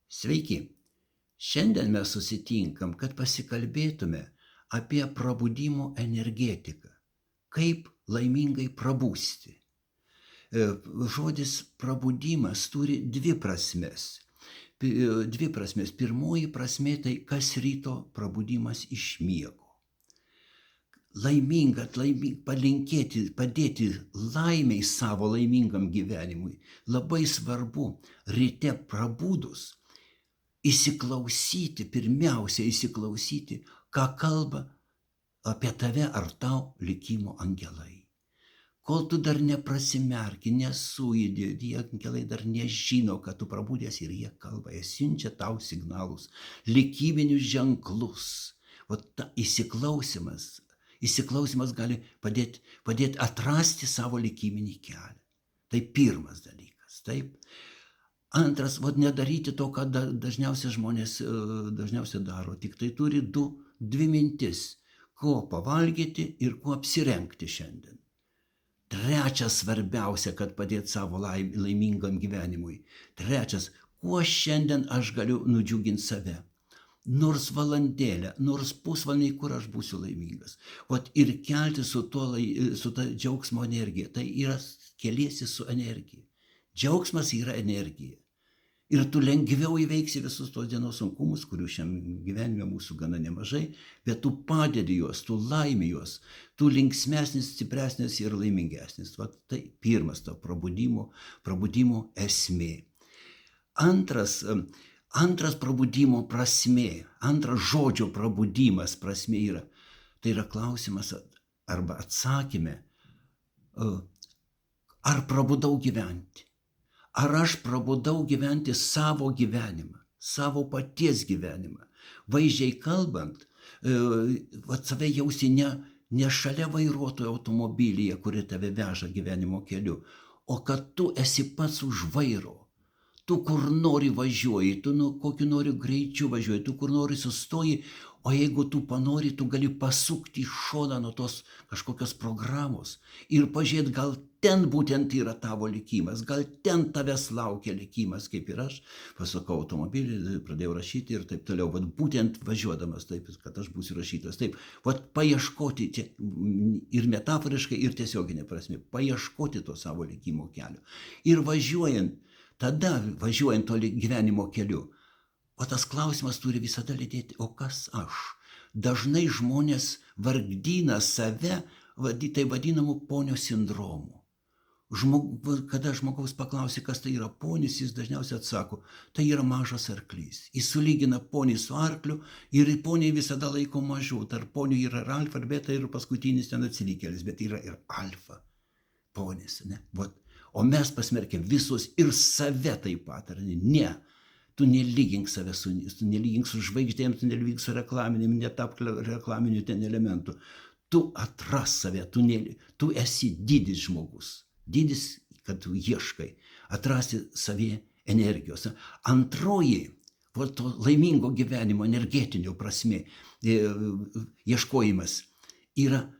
Sveiki. Šiandien mes susitinkam, kad pasikalbėtume apie prabudimo energetiką. Kaip laimingai prabūsti. Žodis prabudimas turi dvi prasmes. Pirmoji prasmė tai kas ryto prabudimas iš miego. Palinkėti, padėti laimiai savo laimingam gyvenimui. Labai svarbu ryte prabudus pirmiausia įsiklausyti, ką kalba apie tave ar tau likimo angelai. Kol tu dar neprasimerki, nesujudi, tie angelai dar nežino, kad tu prabudęs ir jie kalba, jie siunčia tau signalus, likiminius ženklus. Ta įsiklausimas gali padėti atrasti savo likiminį kelią. Tai pirmas dalykas, taip. Antras, nedaryti to, ką dažniausiai žmonės daro, tik tai turi dvi mintis, ko pavalgyti ir ko apsirengti šiandien. Trečias svarbiausia, kad padėti savo laimingam gyvenimui. Trečias, kuo šiandien aš galiu nudžiuginti save. Nors valandėlę, nors pusvalandį, kur aš būsiu laimingas. Ir kelti su ta džiaugsmo energija. Tai yra keliesi su energija. Džiaugsmas yra energija. Ir tu lengviau įveiksi visus tos dienos sunkumus, kurių šiam gyvenime mūsų gana nemažai, bet tu padedi juos, tu laimi juos, tu linksmesnis, stipresnis ir laimingesnis. Tai pirmas to prabudimo esmė. Antras prabudimo prasmė, antras žodžio prabudimas prasmė yra, tai yra klausimas arba atsakyme, ar prabudau gyventi. Ar aš prabudau gyventi savo gyvenimą, savo paties gyvenimą. Vaizdžiai kalbant, save jausi ne šalia vairuotojo automobilyje, kuri tave veža gyvenimo keliu, o kad tu esi pats už vairo. Tu kur nori važiuoji, tu kokiu nori greičiu važiuoji, tu kur nori sustoji, o jeigu tu panori, tu gali pasukti į šoną nuo tos kažkokios programos ir pažiūrėti, gal ten būtent yra tavo likimas, gal ten tavęs laukia likimas, kaip ir aš. Pasukau automobilį, pradėjau rašyti ir taip toliau, būtent važiuodamas taip, kad aš būsiu rašytas. Taip, paieškoti čia ir metaforiškai, ir tiesioginė prasme, paieškoti to savo likimo kelio. Ir važiuojant to gyvenimo keliu, o tas klausimas turi visada lydėti, o kas aš? Dažnai žmonės vargdina save, tai vadinamu ponio sindromu. Kada žmogaus paklausia, kas tai yra ponis, jis dažniausiai atsako, tai yra mažas arklys. Jis sulygina ponį su arkliu ir poniai visada laiko mažiau. Tarp ponių yra ir alfa, ir beta, ir paskutinis ten atsilikėlis, bet yra ir alfa ponis. Ne? O mes pasmerkėm visus ir save taip pat. Ne, tu nelygink save tu nelygink su žvaigždėm, tu nelygink su reklaminėm, netapk reklaminių ten elementų. Tu atras save, tu esi didis žmogus. Didis, kad tu ieškai, atrasti savie energijos. Antroji, to laimingo gyvenimo energetinio prasme ieškojimas yra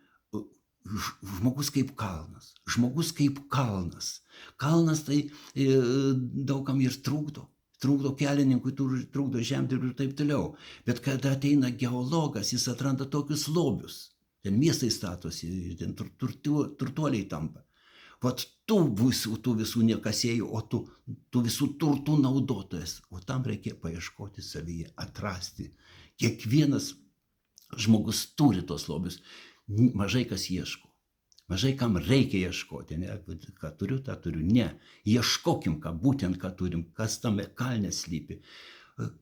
žmogus kaip kalnas. Žmogus kaip kalnas. Kalnas tai daugam ir trukdo. Trukdo kelininkui, trukdo žemdirbiui ir taip toliau. Bet kada ateina geologas, jis atranda tokius lobius. Ten miestai statosi, ten turtuoliai tampa. Tu visų nekasėjų, o tu visų turtų naudotojas. O tam reikia paieškoti savyje, atrasti. Kiekvienas žmogus turi tos lobius. Mažai kas ieško. Mažai kam reikia ieškoti. Ne? Ką turiu, tą turiu. Ne. Ieškokim, būtent ką turim, kas tame kalne slypi.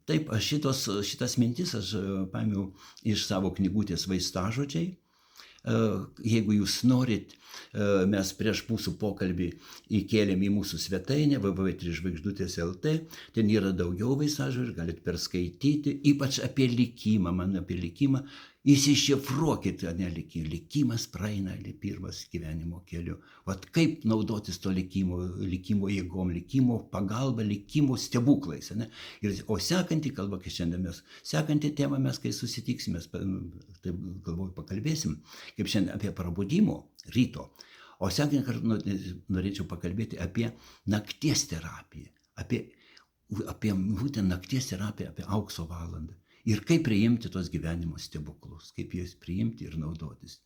Taip, šitas mintis aš paėmiau iš savo knygutės Vaistažodžiai. Jeigu jūs norit, mes prieš mūsų pokalbį įkėlėm į mūsų svetainę www.3žvaigždutės.lt, ten yra daugiau vaistažodžių, galit perskaityti, ypač apie likimą, apie likimą. Įsišifruokit, likimas praeina pirmas gyvenimo keliu. Kaip naudotis to likimo jėgom, likimo pagalba, likimo stebuklais. Ne? O sekantį kalbą, sekantį temą mes, kai susitiksime, taip galvoju, pakalbėsim, kaip šiandien apie prabudimo ryto. O sekantį kartą norėčiau pakalbėti apie nakties terapiją, apie apie būtent nakties terapiją, apie aukso valandą. Ir kaip priimti tos gyvenimo stebuklus, kaip juos priimti ir naudotis.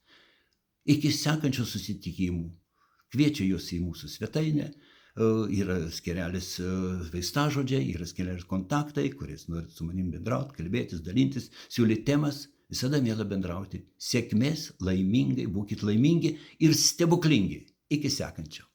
Iki sekančių susitikimų. Kviečiu jūs į mūsų svetainę. Yra skyrelis vaistažodžiai, yra skyrelis kontaktai, kuriais norit su manim bendrauti, kalbėtis, dalintis, siūlyti temas. Visada miela bendrauti. Sėkmės, laimingai, būkit laimingi ir stebuklingi. Iki sekančio.